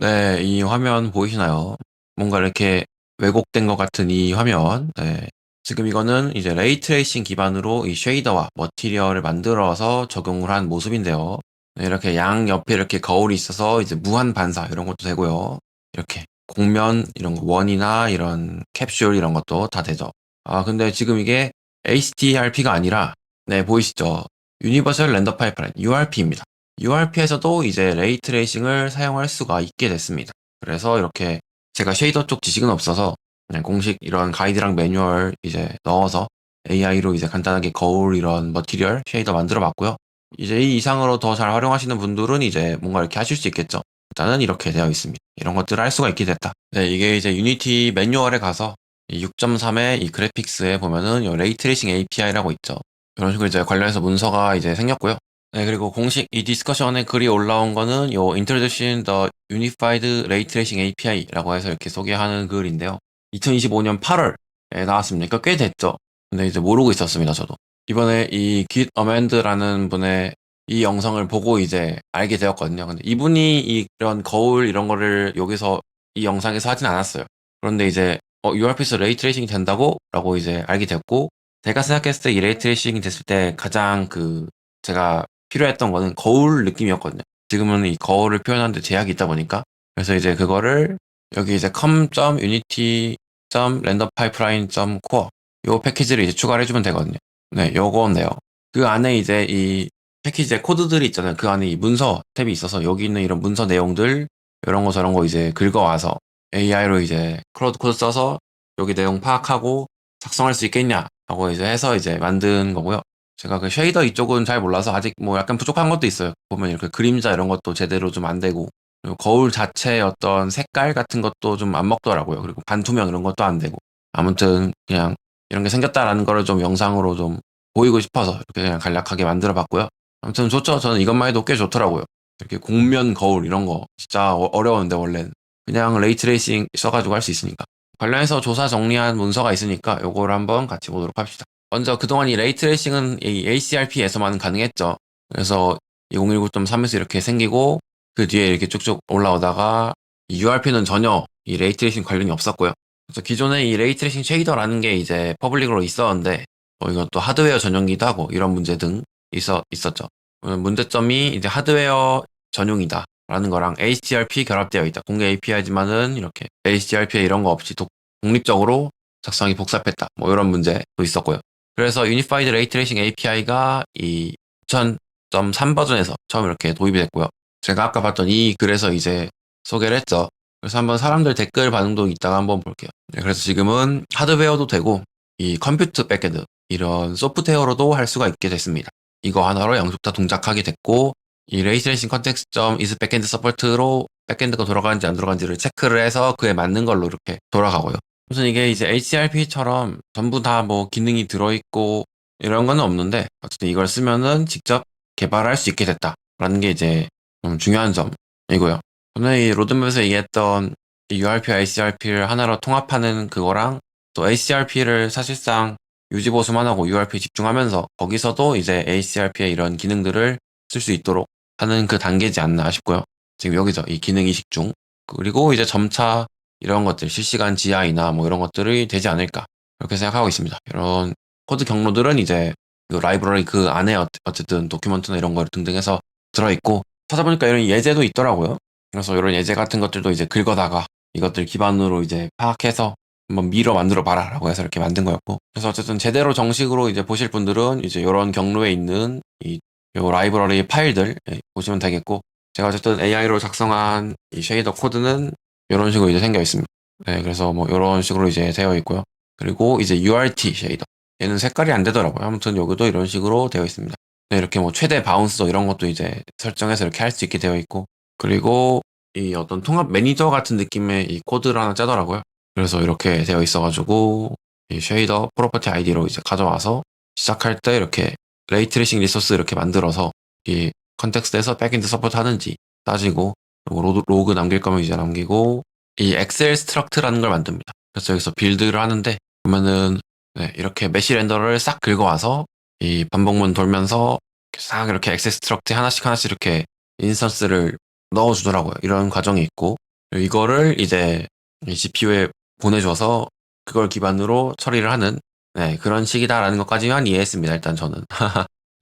네, 이 화면 보이시나요? 뭔가 이렇게 왜곡된 것 같은 이 화면. 네. 지금 이거는 이제 레이트레이싱 기반으로 이 쉐이더와 머티리얼을 만들어서 적용을 한 모습인데요. 네, 이렇게 양 옆에 이렇게 거울이 있어서 이제 무한 반사 이런 것도 되고요. 이렇게 곡면 이런 거 원이나 이런 캡슐 이런 것도 다 되죠. 아, 근데 지금 이게 HDRP가 아니라 네, 보이시죠? 유니버설 렌더 파이프라인 URP입니다. URP에서도 이제 레이트레이싱을 사용할 수가 있게 됐습니다. 그래서 이렇게 제가 쉐이더 쪽 지식은 없어서 그냥 공식 이런 가이드랑 매뉴얼 이제 넣어서 AI로 이제 간단하게 거울 이런 머티리얼 쉐이더 만들어 봤고요. 이제 이 이상으로 더 잘 활용하시는 분들은 이제 뭔가 이렇게 하실 수 있겠죠. 일단은 이렇게 되어 있습니다. 이런 것들을 할 수가 있게 됐다. 네, 이게 이제 유니티 매뉴얼에 가서 6.3의 이 그래픽스에 보면은 이 레이트레이싱 API라고 있죠. 이런 식으로 이제 관련해서 문서가 이제 생겼고요. 네, 그리고 공식 이 디스커션에 글이 올라온 거는 요 Introducing the Unified Ray Tracing API라고 해서 이렇게 소개하는 글인데요. 2025년 8월에 나왔습니다. 그러니까 꽤 됐죠. 근데 이제 모르고 있었습니다, 저도. 이번에 이 Git Amend라는 분의 이 영상을 보고 이제 알게 되었거든요. 근데 이분이 이런 거울 이런 거를 여기서 이 영상에서 하진 않았어요. 그런데 이제 URP에서 레이 트레이싱이 된다고? 라고 이제 알게 됐고, 제가 생각했을 때 이 레이 트레이싱이 됐을 때 가장 제가 필요했던 거는 거울 느낌이었거든요. 지금은 이 거울을 표현하는데 제약이 있다 보니까. 그래서 이제 그거를 여기 이제 com.unity.renderpipeline.core 요 패키지를 이제 추가를 해주면 되거든요. 네, 요거네요. 그 안에 이제 이 패키지의 코드들이 있잖아요. 그 안에 이 문서 탭이 있어서 여기 있는 이런 문서 내용들 이런 거 저런 거 이제 긁어와서 AI로 이제 클로드 코드 써서 여기 내용 파악하고 작성할 수 있겠냐 하고 이제 해서 이제 만든 거고요. 제가 그 쉐이더 이쪽은 잘 몰라서 아직 뭐 약간 부족한 것도 있어요. 보면 이렇게 그림자 이런 것도 제대로 좀 안 되고, 그리고 거울 자체의 어떤 색깔 같은 것도 좀 안 먹더라고요. 그리고 반투명 이런 것도 안 되고. 아무튼 그냥 이런 게 생겼다라는 거를 좀 영상으로 좀 보이고 싶어서 이렇게 그냥 간략하게 만들어 봤고요. 아무튼 좋죠. 저는 이것만 해도 꽤 좋더라고요. 이렇게 곡면 거울 이런 거 진짜 어려웠는데 원래는 그냥 레이트레이싱 써가지고 할 수 있으니까. 관련해서 조사 정리한 문서가 있으니까 요거를 한번 같이 보도록 합시다. 먼저 그동안 이 레이트레이싱은 이 ACRP에서만 가능했죠. 그래서 2019.3에서 이렇게 생기고 그 뒤에 이렇게 쭉쭉 올라오다가 이 URP는 전혀 이 레이트레이싱 관련이 없었고요. 그래서 기존에 이 레이트레이싱 쉐이더라는 게 이제 퍼블릭으로 있었는데 이것도 하드웨어 전용이기도 하고 이런 문제 등 있었죠. 문제점이 이제 하드웨어 전용이다 라는 거랑 HDRP 결합되어 있다. 공개 API지만은 이렇게 HDRP에 이런 거 없이 독립적으로 작성이 복잡했다. 뭐 이런 문제도 있었고요. 그래서 유니파이드 레이트레이싱 API가 이 2000.3 버전에서 처음 이렇게 도입이 됐고요. 제가 아까 봤던 이 글에서 이제 소개를 했죠. 그래서 한번 사람들 댓글 반응도 이따가 한번 볼게요. 네, 그래서 지금은 하드웨어도 되고 이 컴퓨터 백엔드 이런 소프트웨어로도 할 수가 있게 됐습니다. 이거 하나로 양쪽 다 동작하게 됐고 이 레이트레이싱 컨텍스트 점 is 백엔드 서포트로 백엔드가 돌아가는지 안 돌아가는지를 체크를 해서 그에 맞는 걸로 이렇게 돌아가고요. 무슨 이게 이제 HCRP처럼 전부 다 뭐 기능이 들어있고 이런 건 없는데 어쨌든 이걸 쓰면은 직접 개발할 수 있게 됐다라는 게 이제 좀 중요한 점이고요. 저는 이 로드맵에서 얘기했던 이 URP와 HCRP를 하나로 통합하는 그거랑 또 HCRP를 사실상 유지보수만 하고 URP에 집중하면서 거기서도 이제 HCRP의 이런 기능들을 쓸 수 있도록 하는 그 단계지 않나 싶고요. 지금 여기서 이 기능 이식 중 그리고 이제 점차 이런 것들 실시간 GI나 뭐 이런 것들이 되지 않을까 이렇게 생각하고 있습니다. 이런 코드 경로들은 이제 그 라이브러리 그 안에 어쨌든 도큐먼트나 이런 거 등등 해서 들어있고 찾아보니까 이런 예제도 있더라고요. 그래서 이런 예제 같은 것들도 이제 긁어다가 이것들 기반으로 이제 파악해서 한번 밀어 만들어 봐라 라고 해서 이렇게 만든 거였고 그래서 어쨌든 제대로 정식으로 이제 보실 분들은 이제 이런 경로에 있는 요 라이브러리 파일들 보시면 되겠고 제가 어쨌든 AI로 작성한 이 쉐이더 코드는 이런 식으로 이제 생겨 있습니다. 네, 그래서 뭐 이런 식으로 이제 되어 있고요. 그리고 이제 URT 쉐이더. 얘는 색깔이 안 되더라고요. 아무튼 여기도 이런 식으로 되어 있습니다. 네, 이렇게 뭐 최대 바운스 이런 것도 이제 설정해서 이렇게 할 수 있게 되어 있고 그리고 이 어떤 통합 매니저 같은 느낌의 이 코드를 하나 짜더라고요. 그래서 이렇게 되어 있어가지고 이 쉐이더 프로퍼티 아이디로 이제 가져와서 시작할 때 이렇게 레이 트레이싱 리소스 이렇게 만들어서 이 컨텍스트에서 백엔드 서포트 하는지 따지고 그리고 로그 남길 거면 이제 남기고 이 엑셀 스트럭트라는 걸 만듭니다. 그래서 여기서 빌드를 하는데 보면은 네, 이렇게 메시 렌더를 싹 긁어와서 이 반복문 돌면서 싹 이렇게 엑셀 스트럭트 하나씩 하나씩 이렇게 인스턴스를 넣어주더라고요. 이런 과정이 있고 이거를 이제 GPU에 보내줘서 그걸 기반으로 처리를 하는 네, 그런 식이다라는 것까지만 이해했습니다. 일단 저는.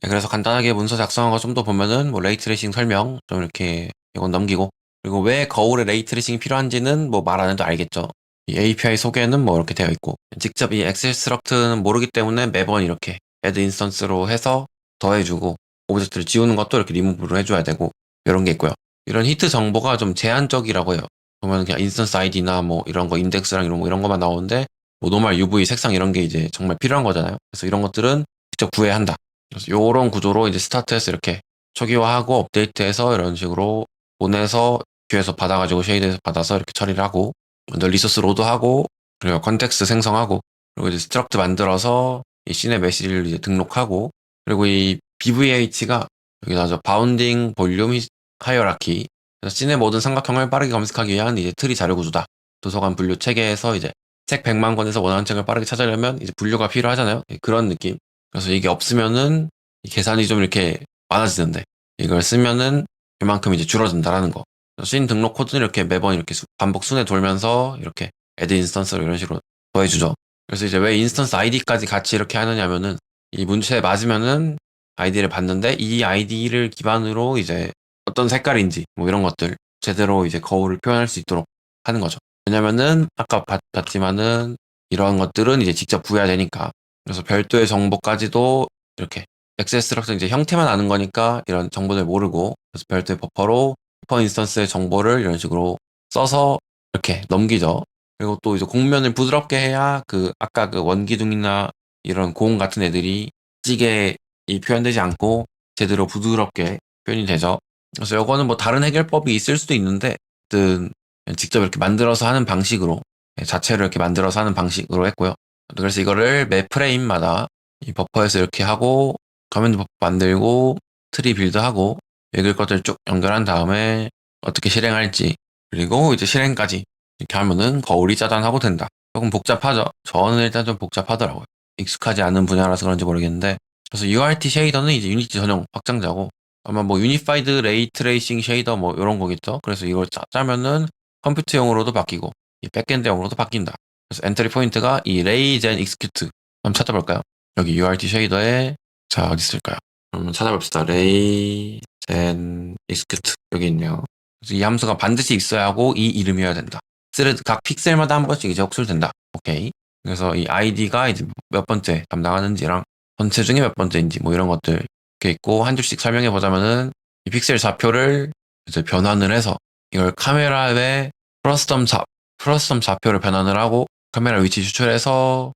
네, 그래서 간단하게 문서 작성한 거 좀 더 보면은 뭐 레이트레이싱 설명 좀 이렇게 이건 넘기고 그리고 왜 거울에 레이트레이싱이 필요한지는 뭐 말 안 해도 알겠죠. 이 API 소개는 뭐 이렇게 되어 있고 직접 이 엑셀스트럭트는 모르기 때문에 매번 이렇게 add 인스턴스로 해서 더해주고 오브젝트를 지우는 것도 이렇게 리무브로 해줘야 되고 이런 게 있고요. 이런 히트 정보가 좀 제한적이라고 해요. 보면 그냥 인스턴스 아이디나 뭐 이런 거 인덱스랑 이런 것만 나오는데 뭐 노멀 UV 색상 이런 게 이제 정말 필요한 거잖아요. 그래서 이런 것들은 직접 구해야 한다. 그래서 요런 구조로 이제 스타트해서 이렇게 초기화하고 업데이트해서 이런 식으로 보내서 뷰에서 받아가지고 쉐이드에서 받아서 이렇게 처리를 하고 먼저 리소스 로드하고 그리고 컨텍스트 생성하고 그리고 이제 스트럭트 만들어서 이 씬의 메시지를 이제 등록하고 그리고 이 BVH가 여기 나죠 바운딩 볼륨 하이어라키 그래서 씬의 모든 삼각형을 빠르게 검색하기 위한 이제 트리 자료 구조다. 도서관 분류 체계에서 이제 책 100만 권에서 원하는 책을 빠르게 찾으려면 이제 분류가 필요하잖아요. 그런 느낌. 그래서 이게 없으면은 이 계산이 좀 이렇게 많아지는데 이걸 쓰면은 그만큼 이제 줄어든다라는 거. 씬 등록 코드는 이렇게 매번 이렇게 반복 순회 돌면서 이렇게 add 인스턴스를 이런 식으로 더해주죠. 그래서 이제 왜 인스턴스 아이디까지 같이 이렇게 하느냐면은 이 문체에 맞으면은 아이디를 받는데 이 아이디를 기반으로 이제 어떤 색깔인지 뭐 이런 것들 제대로 이제 거울을 표현할 수 있도록 하는 거죠. 왜냐면은 아까 봤지만은 이런 것들은 이제 직접 구해야 되니까 그래서 별도의 정보까지도 이렇게 엑셀 스트럭처 이제 형태만 아는 거니까 이런 정보들 모르고 그래서 별도의 버퍼로 버퍼 인스턴스의 정보를 이런 식으로 써서 이렇게 넘기죠. 그리고 또 이제 곡면을 부드럽게 해야 그 아까 그 원기둥이나 이런 고음 같은 애들이 찌게 이 표현되지 않고 제대로 부드럽게 표현이 되죠. 그래서 이거는 뭐 다른 해결법이 있을 수도 있는데 어쨌든 직접 이렇게 만들어서 하는 방식으로 자체를 이렇게 만들어서 하는 방식으로 했고요. 그래서 이거를 매 프레임마다 이 버퍼에서 이렇게 하고 커맨드 버퍼 만들고 트리 빌드하고 읽을 것들 쭉 연결한 다음에 어떻게 실행할지 그리고 이제 실행까지 이렇게 하면은 거울이 짜잔하고 된다. 조금 복잡하죠. 저는 일단 좀 복잡하더라고요. 익숙하지 않은 분야라서 그런지 모르겠는데 그래서 URT 쉐이더는 이제 유니티 전용 확장자고 아마 뭐 유니파이드 레이 트레이싱 쉐이더 뭐 이런 거겠죠. 그래서 이걸 짜면은 컴퓨터용으로도 바뀌고 이 백엔드용으로도 바뀐다. 그래서 엔트리 포인트가 이 레이 젠 익스큐트 한번 찾아볼까요? 여기 URT 쉐이더에 자 어디 있을까요? 한번 찾아봅시다. 레이 젠 익스큐트 여기 있네요. 그래서 이 함수가 반드시 있어야 하고 이 이름이어야 된다. 스레드 각 픽셀마다 한 번씩 이제 호출된다. 오케이. 그래서 이 아이디가 이제 몇 번째 담당하는지랑 전체 중에 몇 번째인지 뭐 이런 것들 이렇게 있고 한 줄씩 설명해 보자면은 이 픽셀 좌표를 이제 변환을 해서 이걸 카메라의 프러스텀 좌표를 변환을 하고 카메라 위치 추출해서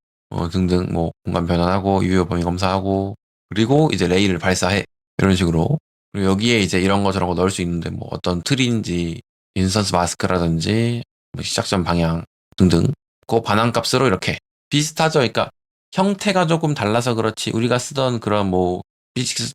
등등 뭐 공간 변환하고 유효 범위 검사하고 그리고 이제 레이를 발사해 이런 식으로 그리고 여기에 이제 이런 거 저런 거 넣을 수 있는데 뭐 어떤 틀인지 인스턴스 마스크라든지 뭐 시작점 방향 등등 그 반환값으로 이렇게 비슷하죠. 그러니까 형태가 조금 달라서 그렇지 우리가 쓰던 그런 뭐 피직스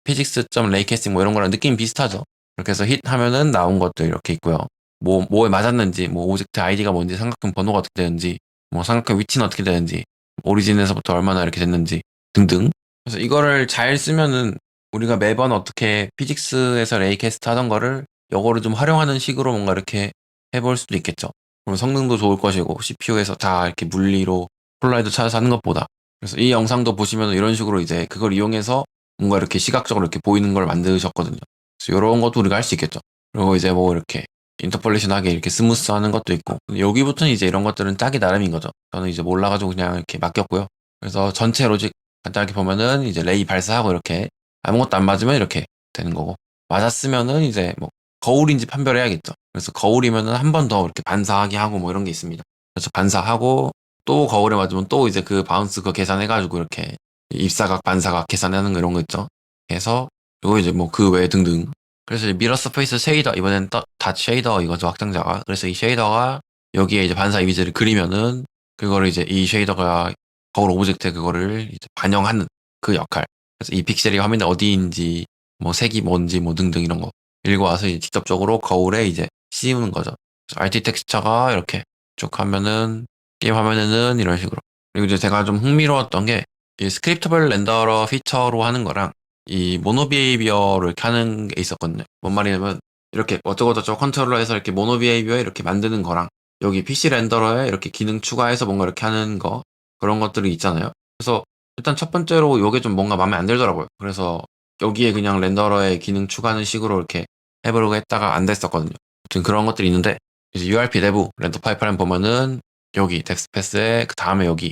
레이캐스팅 뭐 이런 거랑 느낌이 비슷하죠. 이렇게 해서 힛 하면은 나온 것도 이렇게 있고요. 뭐에 맞았는지 뭐 오브젝트 아이디가 뭔지 삼각형 번호가 어떻게 되는지 뭐 삼각형 위치는 어떻게 되는지 오리진에서부터 얼마나 이렇게 됐는지 등등. 그래서 이거를 잘 쓰면은 우리가 매번 어떻게 피직스에서 레이캐스트 하던 거를 요거를 좀 활용하는 식으로 뭔가 이렇게 해볼 수도 있겠죠. 그럼 성능도 좋을 것이고 CPU에서 다 이렇게 물리로 콜라이드 찾아서 하는 것보다. 그래서 이 영상도 보시면 이런 식으로 이제 그걸 이용해서 뭔가 이렇게 시각적으로 이렇게 보이는 걸 만드셨거든요. 그래서 이런 것도 우리가 할 수 있겠죠. 그리고 이제 뭐 이렇게 인터폴레이션하게 이렇게 스무스 하는 것도 있고 여기부터는 이제 이런 것들은 짜기 나름인 거죠. 저는 이제 몰라가지고 그냥 이렇게 맡겼고요. 그래서 전체 로직 간단하게 보면은 이제 레이 발사하고 이렇게 아무것도 안 맞으면 이렇게 되는 거고 맞았으면은 이제 뭐 거울인지 판별해야겠죠. 그래서 거울이면은 한 번 더 이렇게 반사하게 하고 뭐 이런 게 있습니다. 그래서 반사하고 또 거울에 맞으면 또 이제 그 바운스 그거 계산해가지고 이렇게 입사각 반사각 계산하는 거 이런 거 있죠. 해서 이거 이제 뭐 그 외 등등. 그래서 미러 서페이스 쉐이더 이번엔 닷 쉐이더 이거죠 확장자가. 그래서 이 쉐이더가 여기에 이제 반사 이미지를 그리면은 그거를 이제 이 쉐이더가 거울 오브젝트에 그거를 이제 반영하는 그 역할. 그래서 이 픽셀이 화면에 어디인지 뭐 색이 뭔지 뭐 등등 이런 거 읽어와서 이제 직접적으로 거울에 이제 씌우는 거죠. 그래서 RT 텍스처가 이렇게 쭉 하면은 게임 화면에는 이런 식으로. 그리고 이제 제가 좀 흥미로웠던 게 이 스크립터블 렌더러 피처로 하는 거랑 이 모노비헤이비어를 이렇게 하는 게 있었거든요. 뭔 말이냐면 이렇게 어쩌고저쩌고 컨트롤러에서 이렇게 모노 비헤이비어에 이렇게 만드는 거랑 여기 PC 렌더러에 이렇게 기능 추가해서 뭔가 이렇게 하는 거 그런 것들이 있잖아요. 그래서 일단 첫 번째로 요게 좀 뭔가 마음에 안 들더라고요. 그래서 여기에 그냥 렌더러에 기능 추가하는 식으로 이렇게 해보려고 했다가 안 됐었거든요. 아무튼 그런 것들이 있는데 이제 URP 내부 렌더 파이프라인 보면은 여기 텍스트패스에 그 다음에 여기에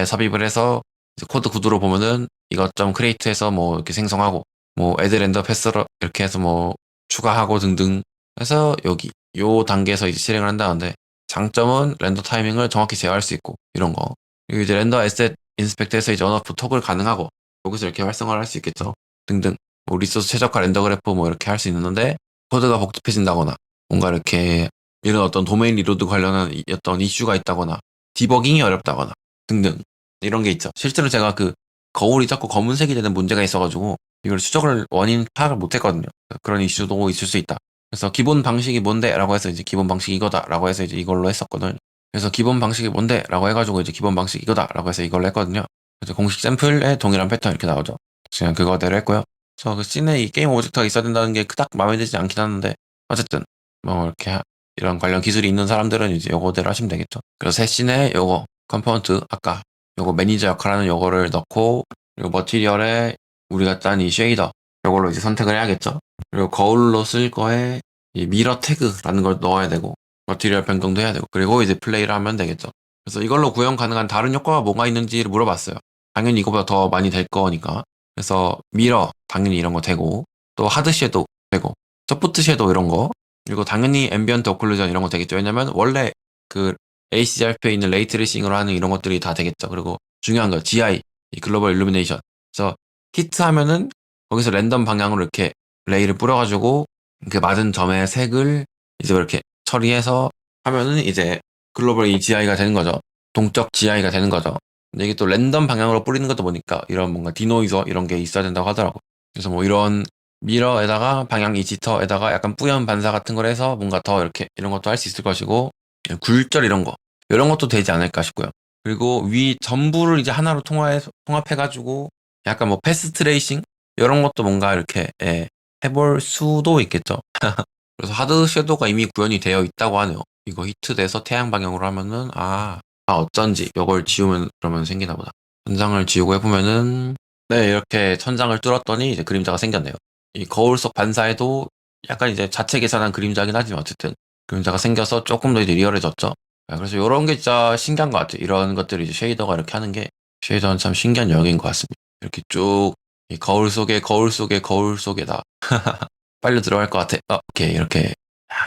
삽입을 해서 이제 코드 구도로 보면은 이것 점 크리에이트해서 뭐 이렇게 생성하고 뭐 애드 렌더 패스로 이렇게 해서 뭐 추가하고 등등 해서 여기 요 단계에서 이제 실행을 한다는데 장점은 렌더 타이밍을 정확히 제어할 수 있고 이런 거 그리고 이제 렌더 에셋 인스펙트에서 이제 언어프 톡을 가능하고 여기서 이렇게 활성화를 할 수 있겠죠 등등 뭐 리소스 최적화 렌더 그래프 뭐 이렇게 할 수 있는데 코드가 복잡해진다거나 뭔가 이렇게 이런 어떤 도메인 리로드 관련한 어떤 이슈가 있다거나 디버깅이 어렵다거나 등등 이런 게 있죠. 실제로 제가 그 거울이 자꾸 검은색이 되는 문제가 있어가지고 이걸 추적을 원인 파악을 못했거든요. 그런 이슈도 있을 수 있다. 그래서 기본 방식이 뭔데? 라고 해서 이제 기본 방식이 이거다. 라고 해서 이제 이걸로 했었거든. 그래서 기본 방식이 뭔데? 라고 해가지고 이제 기본 방식이 이거다. 라고 해서 이걸로 했거든요. 그래서 공식 샘플에 동일한 패턴 이렇게 나오죠. 그냥 그거대로 했고요. 그래서 그 씬에 이 게임 오브젝트가 있어야 된다는 게 그닥 마음에 들지 않긴 하는데 어쨌든 뭐 이렇게 이런 관련 기술이 있는 사람들은 이제 요거대로 하시면 되겠죠. 그래서 새 씬에 요거 컴포넌트 아까 요거 매니저 역할하는 요거를 넣고 그리고 머티리얼에 우리가 딴 이 쉐이더 요걸로 이제 선택을 해야겠죠. 그리고 거울로 쓸 거에 이 미러 태그라는 걸 넣어야 되고 머티리얼 변경도 해야 되고 그리고 이제 플레이를 하면 되겠죠. 그래서 이걸로 구현 가능한 다른 효과가 뭐가 있는지를 물어봤어요. 당연히 이거보다 더 많이 될 거니까. 그래서 미러 당연히 이런 거 되고 또 하드 섀도우 되고 소프트 섀도우 이런 거 그리고 당연히 앰비언트 오클루전 이런 거 되겠죠. 왜냐면 원래 그 ACRP에 있는 레이 트레이싱으로 하는 이런 것들이 다 되겠죠. 그리고 중요한 거 GI 이 글로벌 일루미네이션 그래서 히트 하면은 거기서 랜덤 방향으로 이렇게 레이를 뿌려가지고 그 맞은 점의 색을 이제 이렇게 처리해서 하면은 이제 글로벌 이 GI가 되는 거죠. 동적 GI가 되는 거죠. 근데 이게 또 랜덤 방향으로 뿌리는 것도 보니까 이런 뭔가 디노이저 이런 게 있어야 된다고 하더라고. 그래서 뭐 이런 미러에다가 방향 이지터에다가 약간 뿌연 반사 같은 걸 해서 뭔가 더 이렇게 이런 것도 할 수 있을 것이고 굴절 이런 거 이런 것도 되지 않을까 싶고요. 그리고 위 전부를 이제 하나로 통합해가지고 약간 뭐 패스 트레이싱 이런 것도 뭔가 이렇게 해볼 수도 있겠죠. 그래서 하드 섀도우가 이미 구현이 되어 있다고 하네요. 이거 히트돼서 태양 방향으로 하면은 어쩐지 이걸 지우면 그러면 생기나 보다. 천장을 지우고 해보면은 네 이렇게 천장을 뚫었더니 이제 그림자가 생겼네요. 이 거울 속 반사에도 약간 이제 자체 계산한 그림자긴 하지만 어쨌든 그림자가 생겨서 조금 더 이제 리얼해졌죠. 그래서 이런 게 진짜 신기한 것 같아요. 이런 것들이 이제 쉐이더가 이렇게 하는 게 쉐이더는 참 신기한 영역인 것 같습니다. 이렇게 쭉 이 거울 속에 거울 속에 거울 속에다 빨려 들어갈 것 같아. 오케이 이렇게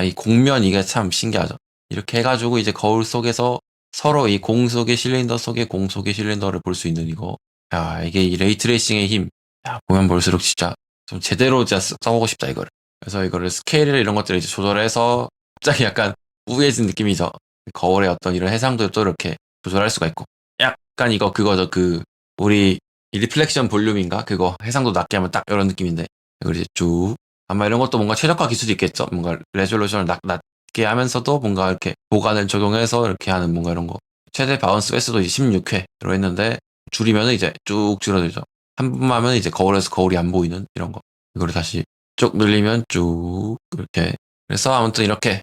이 공면 이게 참 신기하죠. 이렇게 해가지고 이제 거울 속에서 서로 이 공 속의 실린더 속의 공 속의 실린더를 볼 수 있는 이거. 야 이게 이 레이트레이싱의 힘. 야 보면 볼수록 진짜 좀 제대로 진짜 써보고 싶다 이거를. 그래서 이거를 스케일 이런 것들을 이제 조절해서 갑자기 약간 우회진 느낌이죠. 거울의 어떤 이런 해상도를 또 이렇게 조절할 수가 있고. 약간 이거 그거죠. 그 우리 이 리플렉션 볼륨인가 그거 해상도 낮게 하면 딱 이런 느낌인데 이걸 이제 쭉 아마 이런 것도 뭔가 최적화 기술이 있겠죠. 뭔가 레졸루션을 낮게 하면서도 뭔가 이렇게 보관을 적용해서 이렇게 하는 뭔가 이런 거. 최대 바운스 횟수도 이제 16회로 했는데 줄이면 이제 쭉 줄어들죠. 한 번만 하면 이제 거울에서 거울이 안 보이는 이런 거. 이거를 다시 쭉 늘리면 쭉 이렇게. 그래서 아무튼 이렇게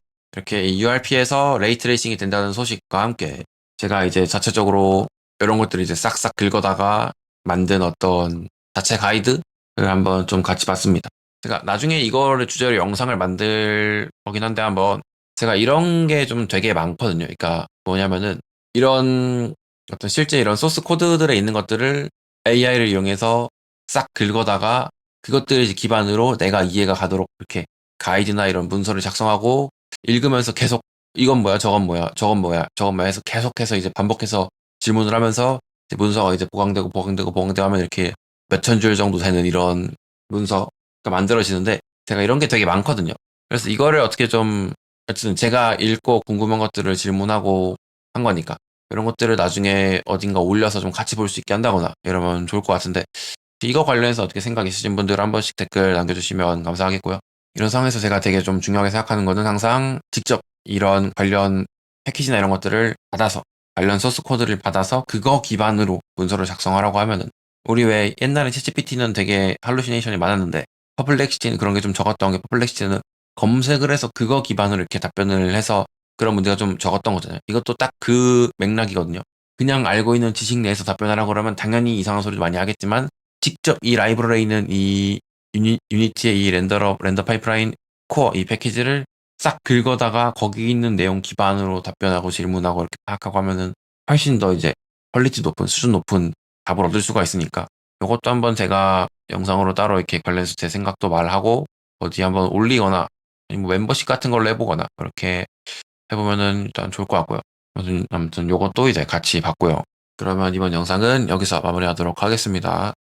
URP에서 레이 트레이싱이 된다는 소식과 함께 제가 이제 자체적으로 이런 것들을 이제 싹싹 긁어다가 만든 어떤 자체 가이드를 한번 좀 같이 봤습니다. 제가 나중에 이거를 주제로 영상을 만들 거긴 한데 한번 제가 이런 게 좀 되게 많거든요. 그러니까 뭐냐면은 이런 어떤 실제 이런 소스 코드들에 있는 것들을 AI를 이용해서 싹 긁어다가 그것들을 이제 기반으로 내가 이해가 가도록 이렇게 가이드나 이런 문서를 작성하고 읽으면서 계속 이건 뭐야, 저건 뭐야, 저건 뭐야, 저건 뭐야 해서 계속해서 이제 반복해서 질문을 하면서 이제 문서가 이제 보강되고 하면 이렇게 몇천 줄 정도 되는 이런 문서가 만들어지는데 제가 이런 게 되게 많거든요. 그래서 이거를 어떻게 좀 어쨌든 제가 읽고 궁금한 것들을 질문하고 한 거니까 이런 것들을 나중에 어딘가 올려서 좀 같이 볼 수 있게 한다거나 이러면 좋을 것 같은데 이거 관련해서 어떻게 생각 있으신 분들 한 번씩 댓글 남겨주시면 감사하겠고요. 이런 상황에서 제가 되게 좀 중요하게 생각하는 거는 항상 직접 이런 관련 패키지나 이런 것들을 받아서 관련 소스 코드를 받아서 그거 기반으로 문서를 작성하라고 하면은 우리 왜 옛날에 챗GPT는 되게 할루시네이션이 많았는데 퍼플렉시티는 그런 게 좀 적었던 게 퍼플렉시티는 검색을 해서 그거 기반으로 이렇게 답변을 해서 그런 문제가 좀 적었던 거잖아요. 이것도 딱 그 맥락이거든요. 그냥 알고 있는 지식 내에서 답변하라고 그러면 당연히 이상한 소리도 많이 하겠지만 직접 이 라이브러리에 있는 이 유니티의 이 렌더 파이프라인 코어 이 패키지를 싹 긁어다가 거기 있는 내용 기반으로 답변하고 질문하고 이렇게 파악하고 하면은 훨씬 더 이제 퀄리티 높은 수준 높은 답을 얻을 수가 있으니까 이것도 한번 제가 영상으로 따로 이렇게 관련해서 제 생각도 말하고 어디 한번 올리거나 아니면 뭐 멤버십 같은 걸로 해보거나 그렇게 해보면은 일단 좋을 것 같고요. 아무튼 요것도 이제 같이 봤고요. 그러면 이번 영상은 여기서 마무리하도록 하겠습니다.